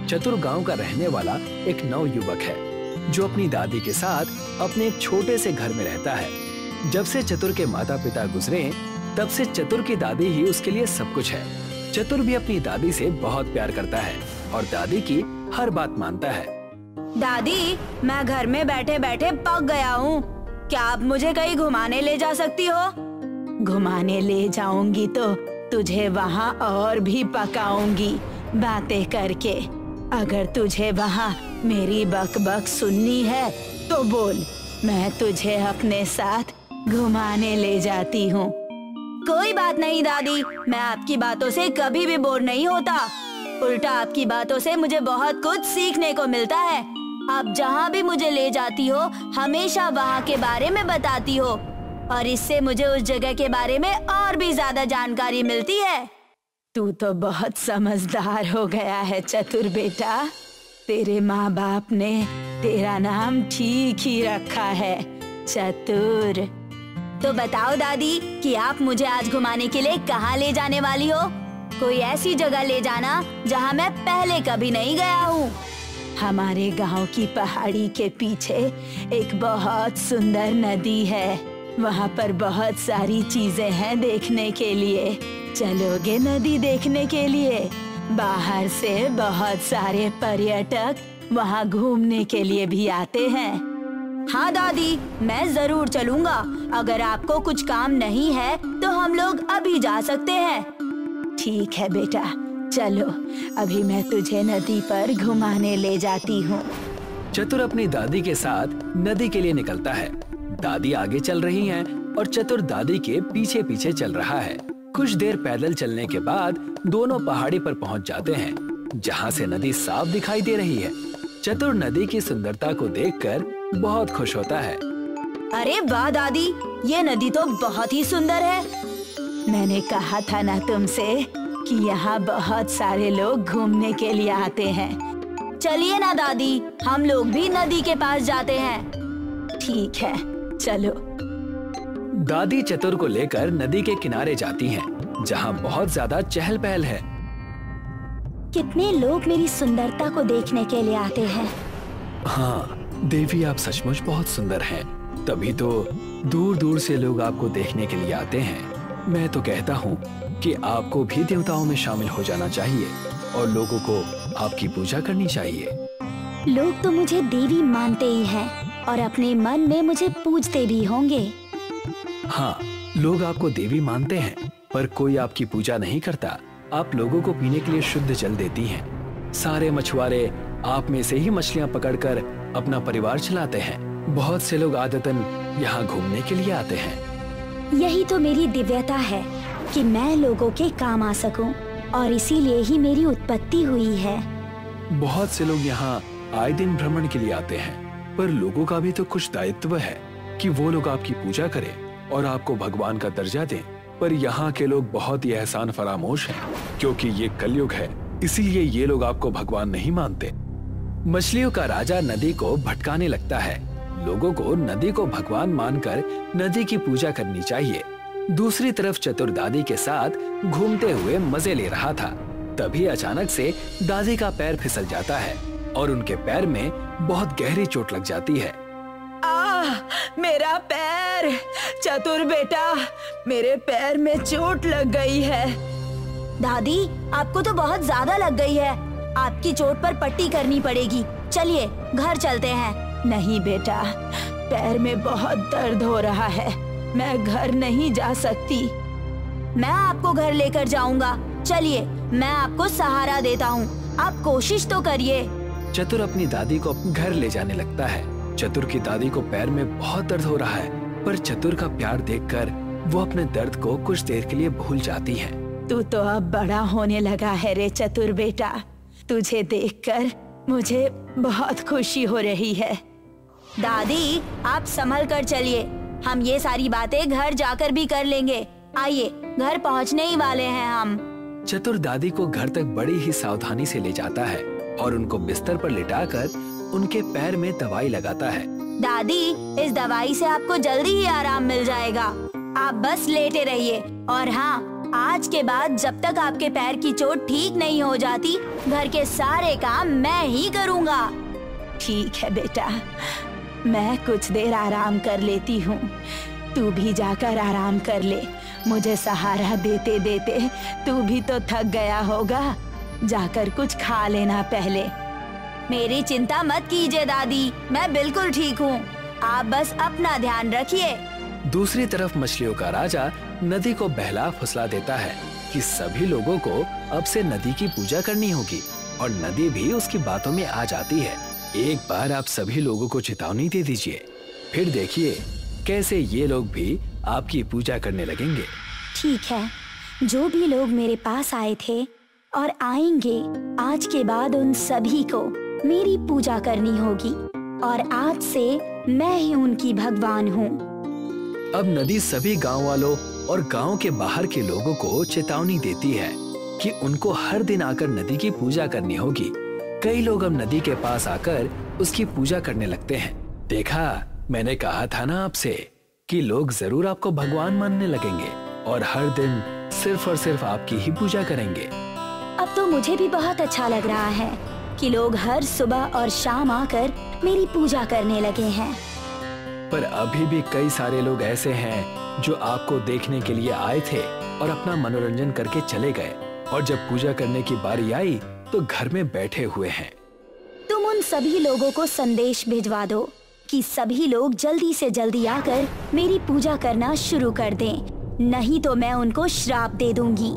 चतुर गांव का रहने वाला एक नवयुवक है जो अपनी दादी के साथ अपने एक छोटे से घर में रहता है। जब से चतुर के माता पिता गुजरे तब से चतुर की दादी ही उसके लिए सब कुछ है। चतुर भी अपनी दादी से बहुत प्यार करता है और दादी की हर बात मानता है। दादी, मैं घर में बैठे बैठे पक गया हूँ। क्या आप मुझे कहीं घुमाने ले जा सकती हो? घुमाने ले जाऊंगी तो तुझे वहाँ और भी पकाऊंगी बातें करके। अगर तुझे वहाँ मेरी बक-बक सुननी है तो बोल, मैं तुझे अपने साथ घुमाने ले जाती हूँ। कोई बात नहीं दादी, मैं आपकी बातों से कभी भी बोर नहीं होता। उल्टा आपकी बातों से मुझे बहुत कुछ सीखने को मिलता है। आप जहाँ भी मुझे ले जाती हो हमेशा वहाँ के बारे में बताती हो और इससे मुझे उस जगह के बारे में और भी ज्यादा जानकारी मिलती है। तू तो बहुत समझदार हो गया है चतुर बेटा। तेरे माँ बाप ने तेरा नाम ठीक ही रखा है, चतुर। तो बताओ दादी कि आप मुझे आज घुमाने के लिए कहाँ ले जाने वाली हो? कोई ऐसी जगह ले जाना जहाँ मैं पहले कभी नहीं गया हूँ। हमारे गांव की पहाड़ी के पीछे एक बहुत सुंदर नदी है। वहाँ पर बहुत सारी चीजें हैं देखने के लिए। चलोगे नदी देखने के लिए? बाहर से बहुत सारे पर्यटक वहाँ घूमने के लिए भी आते हैं। हाँ दादी, मैं जरूर चलूँगा। अगर आपको कुछ काम नहीं है तो हम लोग अभी जा सकते हैं। ठीक है बेटा, चलो अभी मैं तुझे नदी पर घुमाने ले जाती हूँ। चतुर अपनी दादी के साथ नदी के लिए निकलता है। दादी आगे चल रही हैं और चतुर दादी के पीछे पीछे चल रहा है। कुछ देर पैदल चलने के बाद दोनों पहाड़ी पर पहुँच जाते हैं जहाँ से नदी साफ दिखाई दे रही है। चतुर नदी की सुंदरता को देखकर बहुत खुश होता है। अरे वाह दादी, ये नदी तो बहुत ही सुंदर है। मैंने कहा था ना तुमसे कि यहाँ बहुत सारे लोग घूमने के लिए आते हैं। चलिए ना दादी, हम लोग भी नदी के पास जाते हैं। ठीक है, चलो। दादी चतुर को लेकर नदी के किनारे जाती हैं, जहाँ बहुत ज्यादा चहल पहल है। कितने लोग मेरी सुंदरता को देखने के लिए आते हैं। हाँ देवी, आप सचमुच बहुत सुंदर हैं। तभी तो दूर दूर से लोग आपको देखने के लिए आते हैं। मैं तो कहता हूँ कि आपको भी देवताओं में शामिल हो जाना चाहिए और लोगों को आपकी पूजा करनी चाहिए। लोग तो मुझे देवी मानते ही हैं और अपने मन में मुझे पूजते भी होंगे। हाँ, लोग आपको देवी मानते हैं पर कोई आपकी पूजा नहीं करता। आप लोगों को पीने के लिए शुद्ध जल देती हैं। सारे मछुआरे आप में से ही मछलियाँ पकड़कर अपना परिवार चलाते हैं। बहुत से लोग आदतन यहाँ घूमने के लिए आते हैं। यही तो मेरी दिव्यता है कि मैं लोगों के काम आ सकूं और इसीलिए ही मेरी उत्पत्ति हुई है। बहुत से लोग यहाँ आए दिन भ्रमण के लिए आते हैं, पर लोगों का भी तो कुछ दायित्व है कि वो लोग आपकी पूजा करें और आपको भगवान का दर्जा दें। पर यहाँ के लोग बहुत ही एहसान फरामोश हैं, क्योंकि ये कलयुग है, इसीलिए ये लोग आपको भगवान नहीं मानते। मछलियों का राजा नदी को भटकाने लगता है। लोगों को नदी को भगवान मानकर नदी की पूजा करनी चाहिए। दूसरी तरफ चतुर दादी के साथ घूमते हुए मजे ले रहा था। तभी अचानक से दादी का पैर फिसल जाता है और उनके पैर में बहुत गहरी चोट लग जाती है। मेरा पैर! चतुर बेटा, मेरे पैर में चोट लग गई है। दादी, आपको तो बहुत ज्यादा लग गई है। आपकी चोट पर पट्टी करनी पड़ेगी। चलिए घर चलते हैं। नहीं बेटा, पैर में बहुत दर्द हो रहा है। मैं घर नहीं जा सकती। मैं आपको घर लेकर जाऊंगा। चलिए, मैं आपको सहारा देता हूँ। आप कोशिश तो करिए। चतुर अपनी दादी को घर ले जाने लगता है। चतुर की दादी को पैर में बहुत दर्द हो रहा है, पर चतुर का प्यार देखकर वो अपने दर्द को कुछ देर के लिए भूल जाती है। तू तो अब बड़ा होने लगा है रे चतुर बेटा। तुझे देखकर मुझे बहुत खुशी हो रही है। दादी, आप संभल कर चलिए। हम ये सारी बातें घर जाकर भी कर लेंगे। आइए, घर पहुँचने ही वाले हैं हम। चतुर दादी को घर तक बड़ी ही सावधानी से ले जाता है और उनको बिस्तर पर लिटाकर उनके पैर में दवाई लगाता है। दादी, इस दवाई से आपको जल्दी ही आराम मिल जाएगा। आप बस लेटे रहिए और हाँ, आज के बाद जब तक आपके पैर की चोट ठीक नहीं हो जाती, घर के सारे काम मैं ही करूँगा। ठीक है बेटा, मैं कुछ देर आराम कर लेती हूँ। तू भी जाकर आराम कर ले। मुझे सहारा देते देते तू भी तो थक गया होगा। जाकर कुछ खा लेना पहले। मेरी चिंता मत कीजिए दादी, मैं बिल्कुल ठीक हूँ। आप बस अपना ध्यान रखिए। दूसरी तरफ मछलियों का राजा नदी को बहला फुसला देता है कि सभी लोगों को अब से नदी की पूजा करनी होगी, और नदी भी उसकी बातों में आ जाती है। एक बार आप सभी लोगों को चेतावनी दे दीजिए, फिर देखिए कैसे ये लोग भी आपकी पूजा करने लगेंगे। ठीक है, जो भी लोग मेरे पास आए थे और आएंगे, आज के बाद उन सभी को मेरी पूजा करनी होगी, और आज से मैं ही उनकी भगवान हूँ। अब नदी सभी गांव वालों और गांव के बाहर के लोगों को चेतावनी देती है कि उनको हर दिन आकर नदी की पूजा करनी होगी। कई लोग अब नदी के पास आकर उसकी पूजा करने लगते हैं। देखा, मैंने कहा था ना आपसे कि लोग जरूर आपको भगवान मानने लगेंगे और हर दिन सिर्फ और सिर्फ आपकी ही पूजा करेंगे। अब तो मुझे भी बहुत अच्छा लग रहा है कि लोग हर सुबह और शाम आकर मेरी पूजा करने लगे हैं। पर अभी भी कई सारे लोग ऐसे हैं जो आपको देखने के लिए आए थे और अपना मनोरंजन करके चले गए, और जब पूजा करने की बारी आई तो घर में बैठे हुए हैं। तुम उन सभी लोगों को संदेश भिजवा दो कि सभी लोग जल्दी से जल्दी आकर मेरी पूजा करना शुरू कर दें, नहीं तो मैं उनको श्राप दे दूंगी,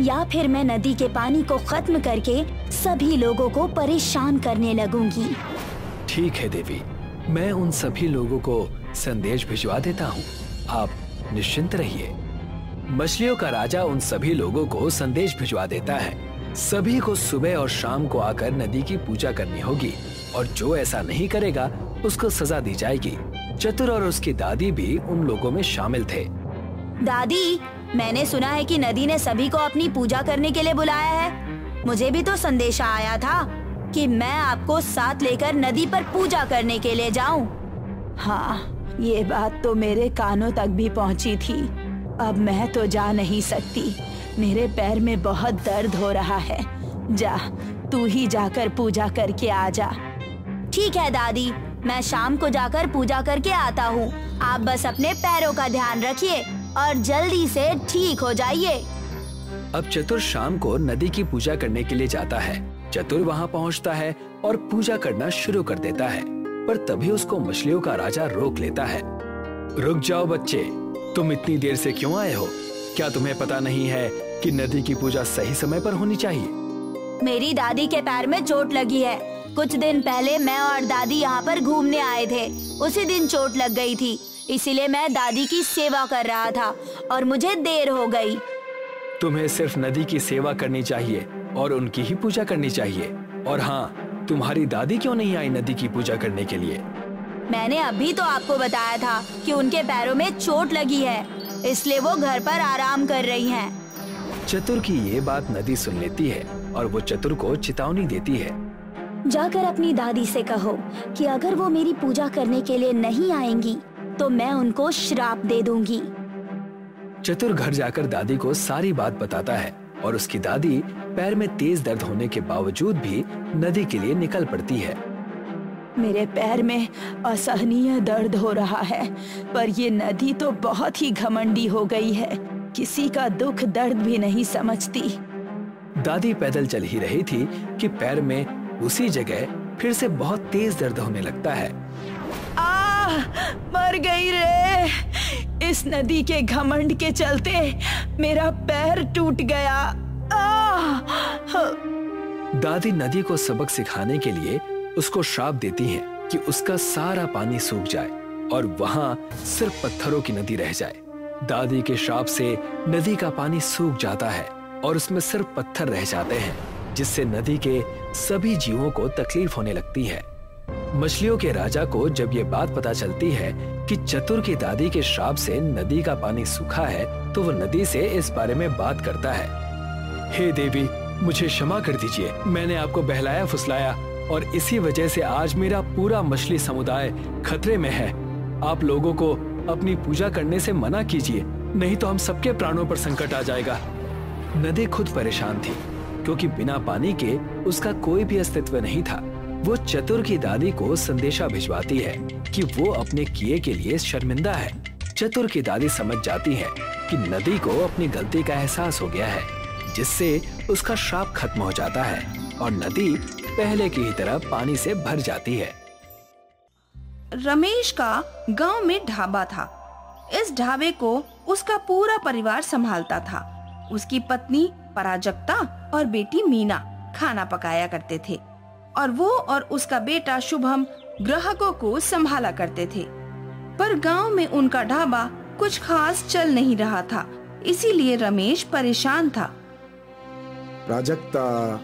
या फिर मैं नदी के पानी को खत्म करके सभी लोगों को परेशान करने लगूंगी। ठीक है देवी, मैं उन सभी लोगों को संदेश भिजवा देता हूँ, आप निश्चिंत रहिए। मछलियों का राजा उन सभी लोगों को संदेश भिजवा देता है। सभी को सुबह और शाम को आकर नदी की पूजा करनी होगी, और जो ऐसा नहीं करेगा उसको सजा दी जाएगी। चतुर और उसकी दादी भी उन लोगों में शामिल थे। दादी, मैंने सुना है कि नदी ने सभी को अपनी पूजा करने के लिए बुलाया है। मुझे भी तो संदेशा आया था कि मैं आपको साथ लेकर नदी पर पूजा करने के लिए जाऊं। हाँ, ये बात तो मेरे कानों तक भी पहुंची थी। अब मैं तो जा नहीं सकती, मेरे पैर में बहुत दर्द हो रहा है। जा, तू ही जाकर पूजा करके आ जा। ठीक है दादी, मैं शाम को जाकर पूजा करके आता हूँ। आप बस अपने पैरों का ध्यान रखिए और जल्दी से ठीक हो जाइए। अब चतुर शाम को नदी की पूजा करने के लिए जाता है। चतुर वहाँ पहुँचता है और पूजा करना शुरू कर देता है, पर तभी उसको मछलियों का राजा रोक लेता है। रुक जाओ बच्चे, तुम इतनी देर से क्यों आए हो? क्या तुम्हें पता नहीं है कि नदी की पूजा सही समय पर होनी चाहिए? मेरी दादी के पैर में चोट लगी है। कुछ दिन पहले मैं और दादी यहाँ पर घूमने आए थे। उसी दिन चोट लग गई थी, इसीलिए मैं दादी की सेवा कर रहा था और मुझे देर हो गई। तुम्हें सिर्फ नदी की सेवा करनी चाहिए और उनकी ही पूजा करनी चाहिए। और हाँ, तुम्हारी दादी क्यों नहीं आई नदी की पूजा करने के लिए? मैंने अभी तो आपको बताया था कि उनके पैरों में चोट लगी है, इसलिए वो घर पर आराम कर रही हैं। चतुर की ये बात नदी सुन लेती है और वो चतुर को चेतावनी देती है। जाकर अपनी दादी से कहो कि अगर वो मेरी पूजा करने के लिए नहीं आएंगी तो मैं उनको श्राप दे दूंगी। चतुर घर जाकर दादी को सारी बात बताता है और उसकी दादी पैर में तेज दर्द होने के बावजूद भी नदी के लिए निकल पड़ती है। मेरे पैर में असहनीय दर्द हो रहा है, पर ये नदी तो बहुत ही घमंडी हो गई है, किसी का दुख दर्द भी नहीं समझती। दादी पैदल चल ही रही थी कि पैर में उसी जगह फिर से बहुत तेज दर्द होने लगता है। मर गई रे! इस नदी के घमंड के चलते मेरा पैर टूट गया। दादी नदी को सबक सिखाने के लिए उसको श्राप देती हैं कि उसका सारा पानी सूख जाए और वहाँ सिर्फ पत्थरों की नदी रह जाए। दादी के श्राप से नदी का पानी सूख जाता है और उसमें सिर्फ पत्थर रह जाते हैं, जिससे नदी के सभी जीवों को तकलीफ होने लगती है। मछलियों के राजा को जब ये बात पता चलती है कि चतुर की दादी के श्राप से नदी का पानी सूखा है, तो वो नदी से इस बारे में बात करता है। हे देवी, मुझे क्षमा कर दीजिए, मैंने आपको बहलाया फुसलाया और इसी वजह से आज मेरा पूरा मछली समुदाय खतरे में है। आप लोगों को अपनी पूजा करने से मना कीजिए, नहीं तो हम सबके प्राणों पर संकट आ जाएगा। नदी खुद परेशान थी क्योंकि बिना पानी के उसका कोई भी अस्तित्व नहीं था। वो चतुर की दादी को संदेशा भिजवाती है कि वो अपने किए के लिए शर्मिंदा है। चतुर की दादी समझ जाती है कि नदी को अपनी गलती का एहसास हो गया है, जिससे उसका श्राप खत्म हो जाता है और नदी पहले की ही तरह पानी से भर जाती है। रमेश का गांव में ढाबा था। इस ढाबे को उसका पूरा परिवार संभालता था। उसकी पत्नी पराजक्ता और बेटी मीना खाना पकाया करते थे और वो और उसका बेटा शुभम ग्राहकों को संभाला करते थे। पर गांव में उनका ढाबा कुछ खास चल नहीं रहा था, इसीलिए रमेश परेशान था। प्राजक्ता,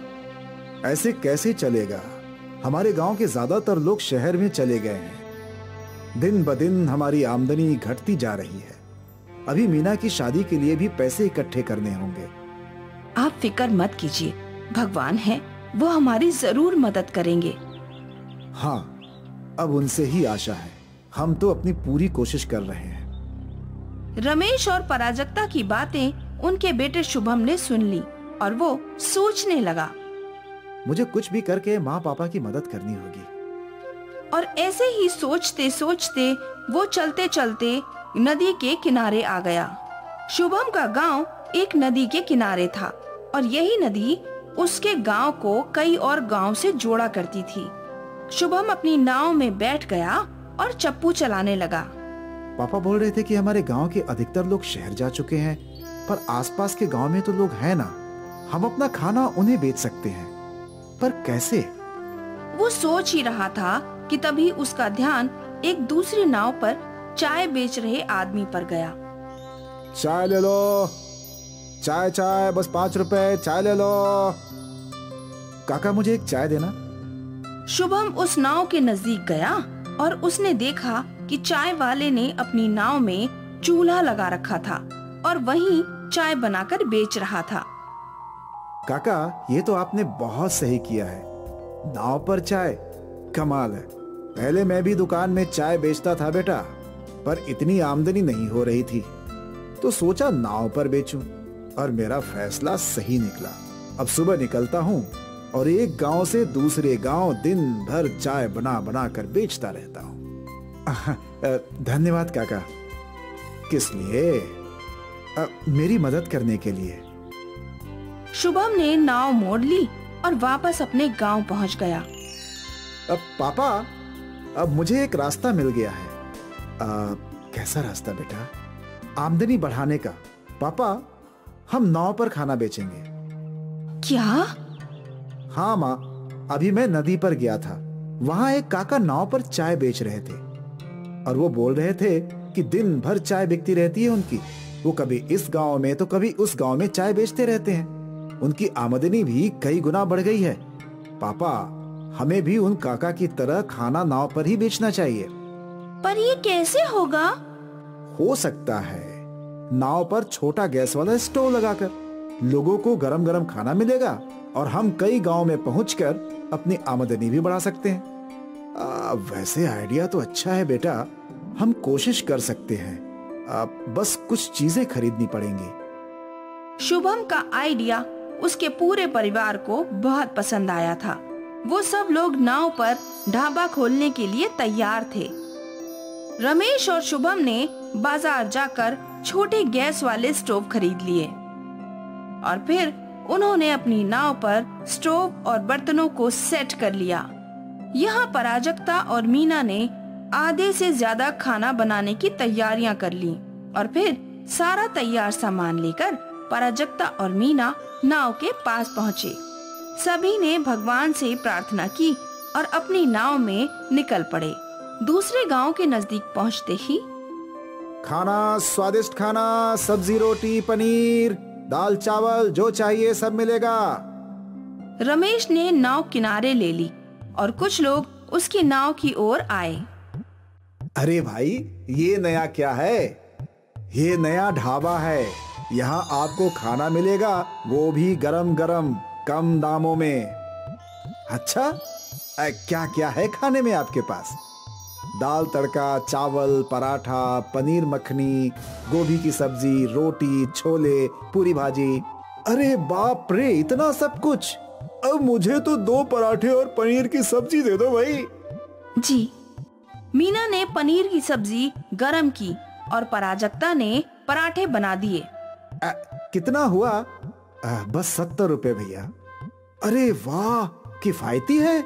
ऐसे कैसे चलेगा? हमारे गांव के ज्यादातर लोग शहर में चले गए हैं। दिन ब दिन हमारी आमदनी घटती जा रही है। अभी मीना की शादी के लिए भी पैसे इकट्ठे करने होंगे। आप फिक्र मत कीजिए, भगवान है, वो हमारी जरूर मदद करेंगे। हाँ, अब उनसे ही आशा है। हम तो अपनी पूरी कोशिश कर रहे हैं। रमेश और पराजक्ता की बातें उनके बेटे शुभम ने सुन ली और वो सोचने लगा, मुझे कुछ भी करके माँ पापा की मदद करनी होगी। और ऐसे ही सोचते सोचते वो चलते चलते नदी के किनारे आ गया। शुभम का गांव एक नदी के किनारे था और यही नदी उसके गांव को कई और गांव से जोड़ा करती थी। शुभम अपनी नाव में बैठ गया और चप्पू चलाने लगा। पापा बोल रहे थे कि हमारे गांव के अधिकतर लोग शहर जा चुके हैं, पर आसपास के गांव में तो लोग हैं ना। हम अपना खाना उन्हें बेच सकते हैं, पर कैसे? वो सोच ही रहा था कि तभी उसका ध्यान एक दूसरी नाव पर चाय बेच रहे आदमी पर गया। चाय ले लो, चाय चाय, बस 5 रुपए, चाय ले लो। काका, मुझे एक चाय देना। शुभम उस नाव के नजदीक गया और उसने देखा कि चाय वाले ने अपनी नाव में चूल्हा लगा रखा था और वहीं चाय बनाकर बेच रहा था। काका, ये तो आपने बहुत सही किया है। नाव पर चाय, कमाल है। पहले मैं भी दुकान में चाय बेचता था बेटा, पर इतनी आमदनी नहीं हो रही थी, तो सोचा नाव पर बेचूं और मेरा फैसला सही निकला। अब सुबह निकलता हूँ और एक गांव से दूसरे गांव दिन भर चाय बना बना कर बेचता रहता हूँ। धन्यवाद काका। किस लिए? मेरी मदद करने के लिए। शुभम ने नाव मोड़ ली और वापस अपने गांव पहुंच गया। अब पापा, अब मुझे एक रास्ता मिल गया है। कैसा रास्ता बेटा? आमदनी बढ़ाने का। पापा, हम नाव पर खाना बेचेंगे। क्या? हाँ माँ, अभी मैं नदी पर गया था। वहाँ एक काका नाव पर चाय बेच रहे थे और वो बोल रहे थे कि दिन भर चाय बिकती रहती है उनकी। वो कभी इस गांव में तो कभी उस गांव में चाय बेचते रहते हैं। उनकी आमदनी भी कई गुना बढ़ गई है। पापा, हमें भी उन काका की तरह खाना नाव पर ही बेचना चाहिए। पर ये कैसे होगा? हो सकता है नाव पर छोटा गैस वाला स्टोव लगाकर लोगों को गरम गरम खाना मिलेगा और हम कई गांव में पहुंचकर अपनी आमदनी भी बढ़ा सकते हैं। वैसे आइडिया तो अच्छा है बेटा, हम कोशिश कर सकते हैं। बस कुछ चीजें खरीदनी पड़ेंगी। शुभम का आइडिया उसके पूरे परिवार को बहुत पसंद आया था। वो सब लोग नाव पर ढाबा खोलने के लिए तैयार थे। रमेश और शुभम ने बाजार जाकर छोटे गैस वाले स्टोव खरीद लिए और फिर उन्होंने अपनी नाव पर स्टोव और बर्तनों को सेट कर लिया। यहाँ पराजक्ता और मीना ने आधे से ज्यादा खाना बनाने की तैयारियां कर ली और फिर सारा तैयार सामान लेकर पराजक्ता और मीना नाव के पास पहुँचे। सभी ने भगवान से प्रार्थना की और अपनी नाव में निकल पड़े। दूसरे गांव के नजदीक पहुंचते ही खाना, स्वादिष्ट खाना, सब्जी, रोटी, पनीर, दाल, चावल, जो चाहिए सब मिलेगा। रमेश ने नाव किनारे ले ली और कुछ लोग उसकी नाव की ओर आए। अरे भाई, ये नया क्या है? ये नया ढाबा है। यहाँ आपको खाना मिलेगा, वो भी गरम गरम, कम दामों में। अच्छा, क्या क्या है खाने में आपके पास? दाल तड़का, चावल, पराठा, पनीर मखनी, गोभी की सब्जी, रोटी, छोले, पूरी भाजी। अरे बाप रे, इतना सब कुछ! अब मुझे तो 2 पराठे और पनीर की सब्जी दे दो भाई। जी। मीना ने पनीर की सब्जी गरम की और पराजक्ता ने पराठे बना दिए। कितना हुआ? बस 70 रुपए भैया। अरे वाह, किफायती है।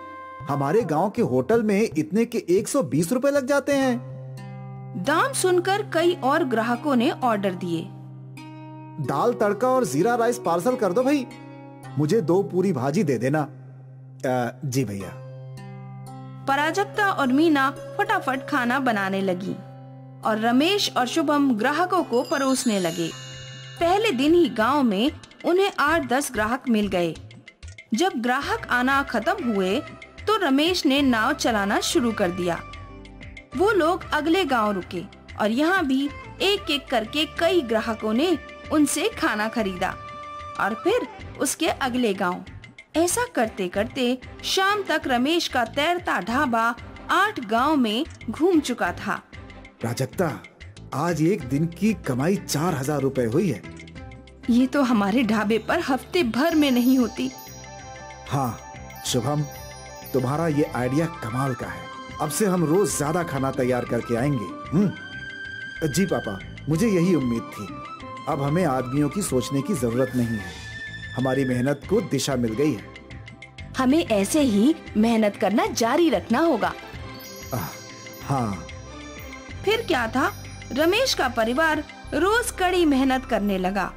हमारे गांव के होटल में इतने के 120 रुपए लग जाते हैं। दाम सुनकर कई और ग्राहकों ने ऑर्डर दिए। दाल तड़का और जीरा राइस पार्सल कर दो भाई। मुझे 2 पूरी भाजी दे देना। जी भैया। पराजक्ता और मीना फटाफट खाना बनाने लगी और रमेश और शुभम ग्राहकों को परोसने लगे। पहले दिन ही गांव में उन्हें 8-10 ग्राहक मिल गए। जब ग्राहक आना खत्म हुए तो रमेश ने नाव चलाना शुरू कर दिया। वो लोग अगले गांव रुके और यहाँ भी एक एक करके कई ग्राहकों ने उनसे खाना खरीदा और फिर उसके अगले गांव। ऐसा करते करते शाम तक रमेश का तैरता ढाबा 8 गांव में घूम चुका था। प्राजक्ता, आज एक दिन की कमाई 4000 रुपए हुई है। ये तो हमारे ढाबे पर हफ्ते भर में नहीं होती। हाँ शुभम, तुम्हारा ये आइडिया कमाल का है। अब से हम रोज ज्यादा खाना तैयार करके आएंगे। जी पापा, मुझे यही उम्मीद थी। अब हमें आदमियों की सोचने की जरूरत नहीं है। हमारी मेहनत को दिशा मिल गई है। हमें ऐसे ही मेहनत करना जारी रखना होगा। हाँ। फिर क्या था, रमेश का परिवार रोज कड़ी मेहनत करने लगा।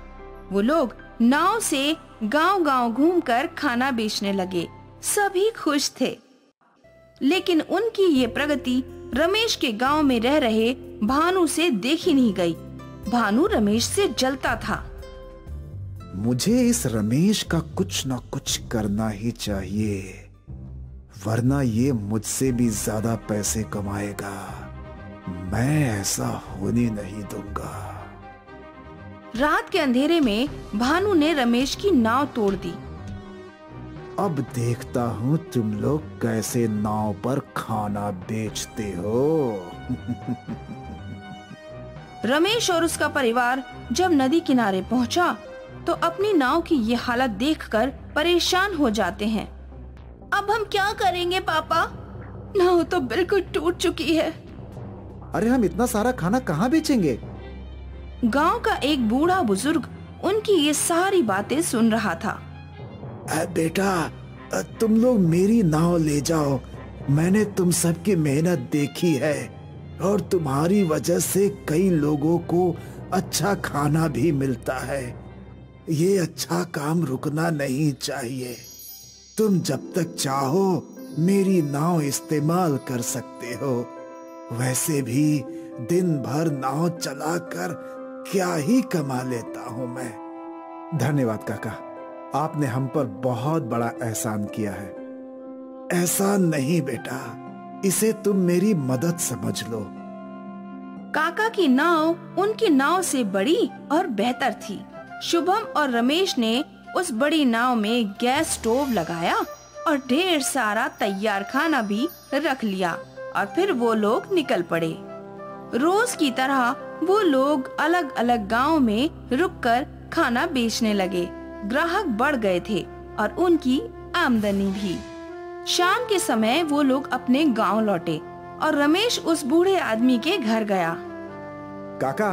वो लोग नाव से गांव-गांव घूमकर खाना बेचने लगे। सभी खुश थे। लेकिन उनकी ये प्रगति रमेश के गांव में रह रहे भानु से देखी नहीं गई। भानु रमेश से जलता था। मुझे इस रमेश का कुछ न कुछ करना ही चाहिए, वरना ये मुझसे भी ज्यादा पैसे कमाएगा। मैं ऐसा होने नहीं दूंगा। रात के अंधेरे में भानु ने रमेश की नाव तोड़ दी। अब देखता हूँ तुम लोग कैसे नाव पर खाना बेचते हो। रमेश और उसका परिवार जब नदी किनारे पहुंचा तो अपनी नाव की ये हालत देखकर परेशान हो जाते हैं। अब हम क्या करेंगे पापा? नाव तो बिल्कुल टूट चुकी है। अरे हम इतना सारा खाना कहाँ बेचेंगे? गांव का एक बूढ़ा बुजुर्ग उनकी ये सारी बातें सुन रहा था। बेटा, तुम लोग मेरी नाव ले जाओ। मैंने तुम सबकी मेहनत देखी है और तुम्हारी वजह से कई लोगों को अच्छा खाना भी मिलता है। ये अच्छा काम रुकना नहीं चाहिए। तुम जब तक चाहो मेरी नाव इस्तेमाल कर सकते हो। वैसे भी दिन भर नाव चलाकर क्या ही कमा लेता हूँ मैं। धन्यवाद काका, आपने हम पर बहुत बड़ा एहसान किया है। एहसान नहीं बेटा, इसे तुम मेरी मदद समझ लो। काका की नाव उनकी नाव से बड़ी और बेहतर थी। शुभम और रमेश ने उस बड़ी नाव में गैस स्टोव लगाया और ढेर सारा तैयार खाना भी रख लिया और फिर वो लोग निकल पड़े। रोज की तरह वो लोग अलग अलग गांव में रुककर खाना बेचने लगे। ग्राहक बढ़ गए थे और उनकी आमदनी भी। शाम के समय वो लोग अपने गांव लौटे और रमेश उस बूढ़े आदमी के घर गया। काका,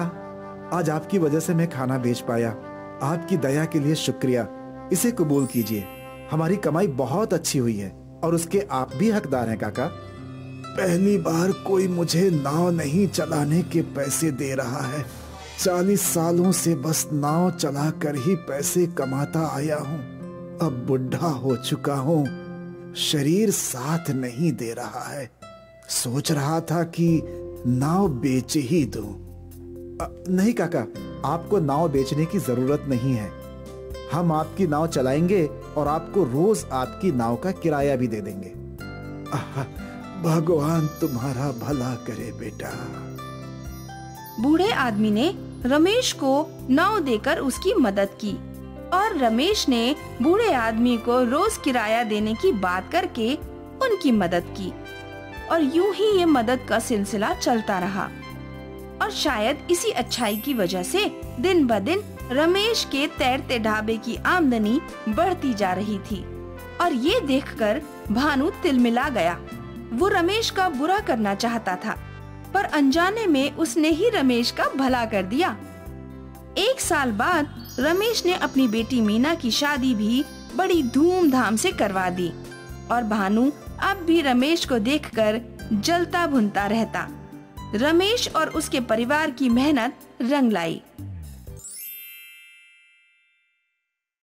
आज आपकी वजह से मैं खाना बेच पाया। आपकी दया के लिए शुक्रिया। इसे कबूल कीजिए। हमारी कमाई बहुत अच्छी हुई है और उसके आप भी हकदार हैं काका। पहली बार कोई मुझे नाव नहीं चलाने के पैसे दे रहा है। 40 सालों से बस नाव चलाकर ही पैसे कमाता आया हूँ। अब बुढ़ा हो चुका हूँ, शरीर साथ नहीं दे रहा है। सोच रहा था कि नाव बेच ही दूं। नहीं काका, आपको नाव बेचने की जरूरत नहीं है। हम आपकी नाव चलाएंगे और आपको रोज आपकी नाव का किराया भी दे देंगे। भगवान तुम्हारा भला करे बेटा। बूढ़े आदमी ने रमेश को नाव देकर उसकी मदद की और रमेश ने बूढ़े आदमी को रोज किराया देने की बात करके उनकी मदद की और यूं ही ये मदद का सिलसिला चलता रहा। और शायद इसी अच्छाई की वजह से दिन ब दिन रमेश के तैरते ढाबे की आमदनी बढ़ती जा रही थी। और ये देखकर भानु तिलमिला गया। वो रमेश का बुरा करना चाहता था, पर अनजाने में उसने ही रमेश का भला कर दिया। 1 साल बाद रमेश ने अपनी बेटी मीना की शादी भी बड़ी धूमधाम से करवा दी और भानु अब भी रमेश को देखकर जलता भुनता रहता। रमेश और उसके परिवार की मेहनत रंग लाई।